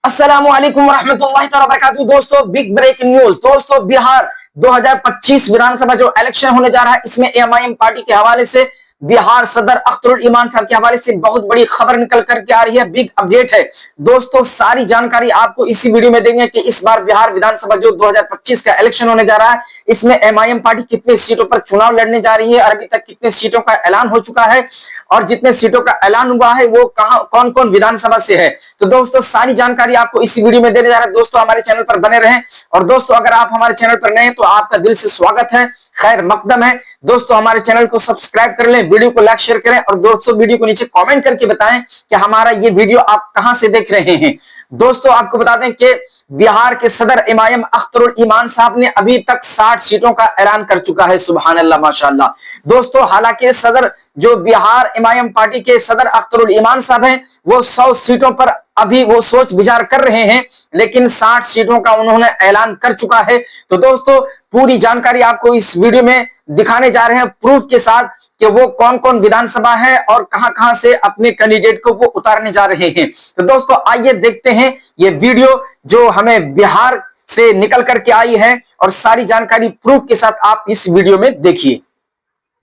अस्सलामुअलैकुम रहमतुल्लाहि तआला बरकातहू। दोस्तों बिग ब्रेकिंग न्यूज। दोस्तों बिहार 2025 विधानसभा जो इलेक्शन होने जा रहा है, इसमें एमआईएम पार्टी के हवाले से बिहार सदर अख्तरुल इमान साहब के हवाले से बहुत बड़ी खबर निकल करके आ रही है। बिग अपडेट है दोस्तों, सारी जानकारी आपको इसी वीडियो में देंगे कि इस बार बिहार विधानसभा जो 2025 का इलेक्शन होने जा रहा है, इसमें एमआईएम पार्टी कितनी सीटों पर चुनाव लड़ने जा रही है और अभी तक कितने सीटों का ऐलान हो चुका है और जितने सीटों का ऐलान हुआ है वो कहां कौन कौन विधानसभा से है। तो दोस्तों सारी जानकारी आपको इसी वीडियो में देने जा रहा है। दोस्तों हमारे चैनल पर बने रहें और दोस्तों अगर आप हमारे चैनल पर नए हैं तो आपका दिल से स्वागत है, खैर मकदम है। दोस्तों हमारे चैनल को सब्सक्राइब कर लें, वीडियो को लाइक शेयर करें और दोस्तों वीडियो को नीचे कमेंट करके बताएं कि हमारा ये वीडियो आप कहां से देख रहे हैं। दोस्तों आपको बता दें कि बिहार के सदर एमआईएम अख्तरुल इमान साहब ने अभी तक 60 सीटों का ऐलान कर चुका है। सुभान अल्लाह माशाअल्लाह। दोस्तों हालांकि सदर जो बिहार एमआईएम पार्टी के सदर अख्तरुल इमान साहब हैं वो 100 सीटों पर अभी वो सोच विचार कर रहे हैं, लेकिन 60 सीटों का उन्होंने ऐलान कर चुका है। तो दोस्तों पूरी जानकारी आपको इस वीडियो में दिखाने जा रहे हैं प्रूफ के साथ कि वो कौन कौन विधानसभा है और कहां कहां से अपने कैंडिडेट को वो उतारने जा रहे हैं। तो दोस्तों आइए देखते हैं ये वीडियो जो हमें बिहार से निकल करके आई है और सारी जानकारी प्रूफ के साथ आप इस वीडियो में देखिए।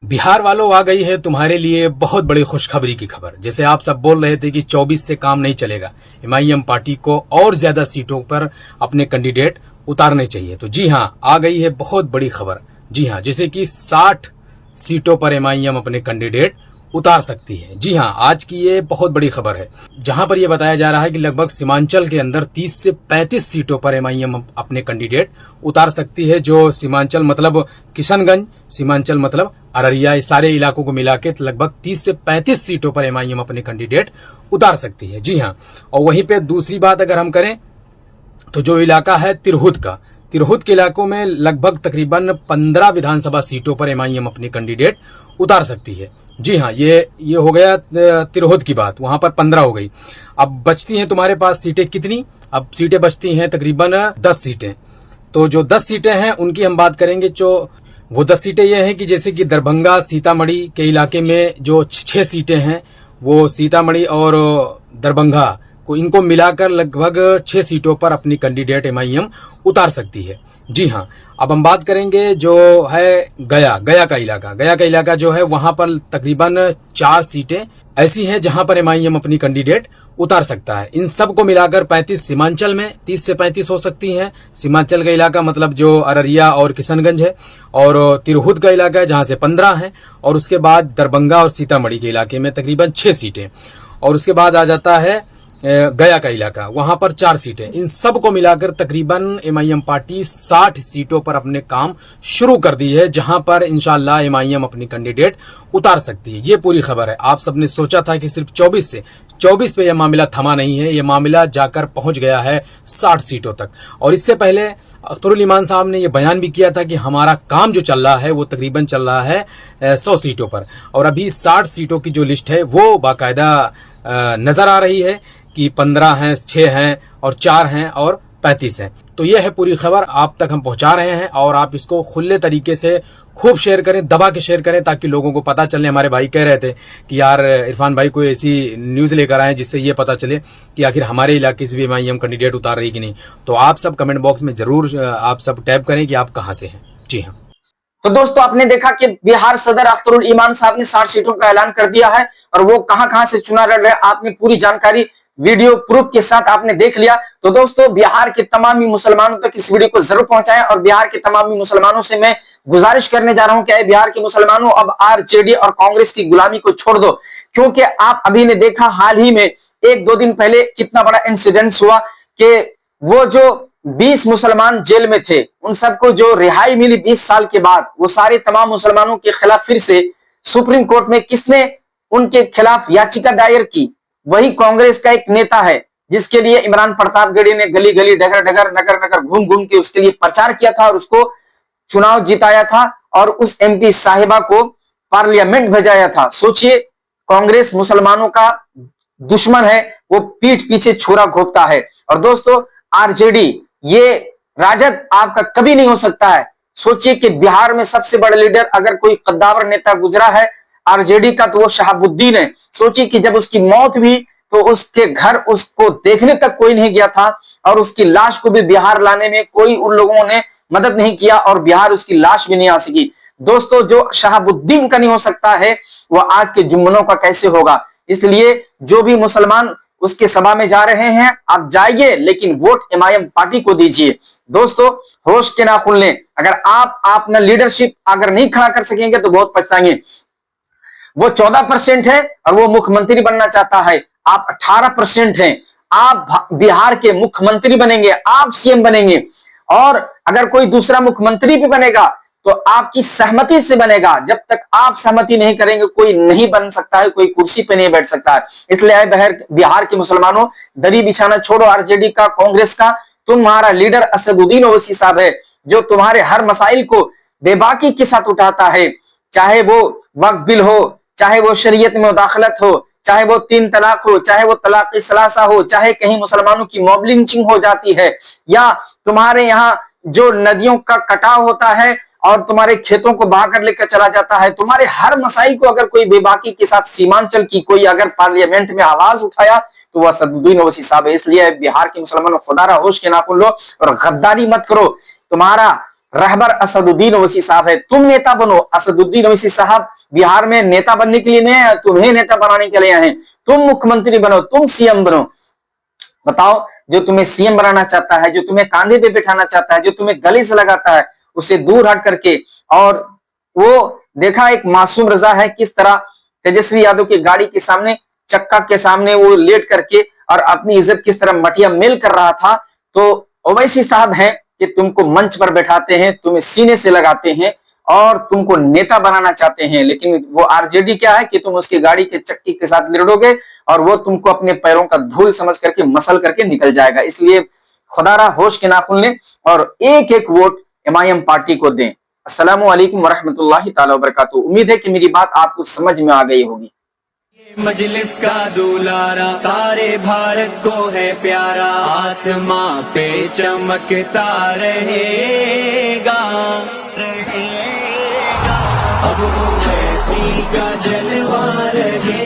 बिहार वालों, आ गई है तुम्हारे लिए बहुत बड़ी खुशखबरी की खबर। जैसे आप सब बोल रहे थे कि 24 से काम नहीं चलेगा, एमआईएम पार्टी को और ज्यादा सीटों पर अपने कैंडिडेट उतारने चाहिए। तो जी हां, आ गई है बहुत बड़ी खबर। जी हां, जैसे कि 60 सीटों पर एमआईएम अपने कैंडिडेट उतार सकती है। जी हां, आज की ये बहुत बड़ी खबर है, जहां पर यह बताया जा रहा है कि लगभग सीमांचल के अंदर 30 से 35 सीटों पर एमआईएम अपने कैंडिडेट उतार सकती है। जो सीमांचल मतलब किशनगंज, सीमांचल मतलब अररिया, इस सारे इलाकों को मिला के लगभग 30 से 35 सीटों पर एमआईएम अपने कैंडिडेट उतार सकती है। जी हां, और वहीं पे दूसरी बात अगर हम करें तो जो इलाका है तिरहुत का, तिरहुत के इलाकों में लगभग तकरीबन 15 विधानसभा सीटों पर एमआईएम अपनी कैंडिडेट उतार सकती है। जी हाँ, ये हो गया तिरहुत की बात, वहां पर 15 हो गई। अब बचती हैं तुम्हारे पास सीटें कितनी? अब सीटें बचती हैं तकरीबन 10 सीटें। तो जो 10 सीटें हैं उनकी हम बात करेंगे। जो वो 10 सीटें ये हैं कि जैसे कि दरभंगा सीतामढ़ी के इलाके में जो 6 सीटें हैं, वो सीतामढ़ी और दरभंगा को इनको मिलाकर लगभग 6 सीटों पर अपनी कैंडिडेट एमआईएम उतार सकती है। जी हाँ, अब हम बात करेंगे जो है गया का इलाका। गया का इलाका जो है वहां पर तकरीबन 4 सीटें ऐसी हैं जहां पर एमआईएम अपनी कैंडिडेट उतार सकता है। इन सब को मिलाकर 35 सीमांचल में 30 से 35 हो सकती हैं। सीमांचल का इलाका मतलब जो अररिया और किशनगंज है, और तिरहुत का इलाका है जहां से 15 है, और उसके बाद दरभंगा और सीतामढ़ी के इलाके में तकरीबन 6 सीटें, और उसके बाद आ जाता है गया का इलाका, वहां पर 4 सीटें। इन सब को मिलाकर तकरीबन एमआईएम पार्टी 60 सीटों पर अपने काम शुरू कर दी है, जहां पर इंशाल्लाह एमआईएम अपनी कैंडिडेट उतार सकती है। ये पूरी खबर है। आप सबने सोचा था कि सिर्फ 24 पे यह मामला थमा नहीं है, यह मामला जाकर पहुंच गया है 60 सीटों तक। और इससे पहले अख्तरुल इमान साहब ने यह बयान भी किया था कि हमारा काम जो चल रहा है वो तकरीबन चल रहा है 100 सीटों पर, और अभी 60 सीटों की जो लिस्ट है वो बाकायदा नजर आ रही है कि 15 हैं, 6 हैं और 4 हैं और 35 हैं। तो यह है पूरी खबर, आप तक हम पहुंचा रहे हैं, और आप इसको खुले तरीके से खूब शेयर करें, दबा के शेयर करें, ताकि लोगों को पता चले। हमारे भाई कह रहे थे कि यार इरफान भाई कोई ऐसी न्यूज लेकर आए जिससे ये पता चले कि आखिर हमारे इलाके से भी एमआईएम कैंडिडेट उतार रही कि नहीं। तो आप सब कमेंट बॉक्स में जरूर आप सब टैप करें कि आप कहां से हैं। जी हाँ, तो दोस्तों आपने देखा कि बिहार सदर अख्तरुल इमान साहब ने 60 सीटों का ऐलान कर दिया है और वो कहां कहां से चुनाव लड़ रहे हैं। आपने पूरी जानकारी वीडियो प्रूफ के साथ आपने देख लिया। तो दोस्तों बिहार के तमामी मुसलमानों तक इस वीडियो को जरूर पहुंचाएं, और बिहार के तमामी मुसलमानों से मैं गुजारिश करने जा रहा हूं कि बिहार के मुसलमानों अब आरजेडी और कांग्रेस की गुलामी को छोड़ दो, क्योंकि आप अभी ने देखा हाल ही में 1-2 दिन पहले कितना बड़ा इंसिडेंट हुआ कि वो जो 20 मुसलमान जेल में थे उन सबको जो रिहाई मिली 20 साल के बाद, वो सारे तमाम मुसलमानों के खिलाफ फिर से सुप्रीम कोर्ट में किसने उनके खिलाफ याचिका दायर की? वही कांग्रेस का एक नेता है, जिसके लिए इमरान प्रतापगढ़ी ने गली गली डगर डगर नगर नगर घूम घूम के उसके लिए प्रचार किया था और उसको चुनाव जिताया था और उस एमपी साहिबा को पार्लियामेंट भेजाया था। सोचिए, कांग्रेस मुसलमानों का दुश्मन है, वो पीठ पीछे छुरा घोंपता है। और दोस्तों आरजेडी, ये राजद आपका कभी नहीं हो सकता है। सोचिए कि बिहार में सबसे बड़ा लीडर अगर कोई कद्दावर नेता गुजरा है आरजेडी का तो वो शहाबुद्दीन है। सोचिए कि जब उसकी मौत हुई तो उसके घर उसको देखने तक कोई नहीं गया था और उसकी लाश को भी बिहार लाने में कोई उन लोगों ने मदद नहीं किया और बिहार उसकी लाश भी नहीं आ सकी। दोस्तों, जो शहाबुद्दीन का नहीं हो सकता है वह आज के जुम्मनों का कैसे होगा। इसलिए जो भी मुसलमान उसके सभा में जा रहे हैं, आप जाइए, लेकिन वोट एमआईएम पार्टी को दीजिए। दोस्तों, होश के नाखून लें। अगर आप अपना लीडरशिप अगर नहीं खड़ा कर सकेंगे तो बहुत पछताएंगे। वो 14% है और वो मुख्यमंत्री बनना चाहता है, आप 18% हैं। आप बिहार के मुख्यमंत्री बनेंगे, आप सीएम बनेंगे, और अगर कोई दूसरा मुख्यमंत्री भी बनेगा तो आपकी सहमति से बनेगा। जब तक आप सहमति नहीं करेंगे कोई नहीं बन सकता है, कोई कुर्सी पे नहीं बैठ सकता है। इसलिए बिहार के मुसलमानों, दरी बिछाना छोड़ो आरजेडी का, कांग्रेस का। तुम्हारा लीडर असदुद्दीन ओवैसी साहब है, जो तुम्हारे हर मसाइल को बेबाकी के साथ उठाता है, चाहे वो वक्फ बिल हो, चाहे वो शरीयत में मुदाखलत हो, चाहे वो 3 तलाक हो, चाहे वो तलाक सलासा हो, चाहे कहीं मुसलमानों की मॉब लिंचिंग हो जाती है, या तुम्हारे यहाँ जो नदियों का कटाव होता है और तुम्हारे खेतों को बहाकर लेकर चला जाता है। तुम्हारे हर मसाइल को अगर कोई बेबाकी के साथ सीमांचल की कोई अगर पार्लियामेंट में आवाज उठाया तो वह असदुद्दीन ओवैसी साहब है। इसलिए बिहार के मुसलमानों, खुदारा होश के नाखून लो और गद्दारी मत करो। तुम्हारा रहबर असदुद्दीन ओवैसी साहब है, तुम नेता बनो। असदुद्दीन ओवैसी साहब बिहार में नेता बनने के लिए नहीं आए, तुम्हें नेता बनाने के लिए आए हैं। तुम मुख्यमंत्री बनो, तुम सीएम बनो। बताओ, जो तुम्हें सीएम बनाना चाहता है, जो तुम्हें कांधे पे बिठाना चाहता है, जो तुम्हें गले से लगाता है, उसे दूर हट करके। और वो देखा एक मासूम रजा है किस तरह तेजस्वी यादव की गाड़ी के सामने, चक्का के सामने वो लेट करके और अपनी इज्जत किस तरह मटिया मेल कर रहा था। तो ओवैसी साहब हैं कि तुमको मंच पर बैठाते हैं, तुम्हें सीने से लगाते हैं और तुमको नेता बनाना चाहते हैं। लेकिन वो आरजेडी क्या है कि तुम उसकी गाड़ी के चक्की के साथ लड़ोगे और वो तुमको अपने पैरों का धूल समझ करके मसल करके निकल जाएगा। इसलिए खुदारा होश के नाखून लें और एक एक वोट एमआईएम पार्टी को दें। अस्सलामु अलैकुम वरहमतुल्लाहि ताला वबरकातुहू। उम्मीद है कि मेरी बात आपको समझ में आ गई होगी। मजलिस का दुलारा सारे भारत को है प्यारा, आसमां पे चमकता रहेगा, अब ऐसी का जलवा रहे।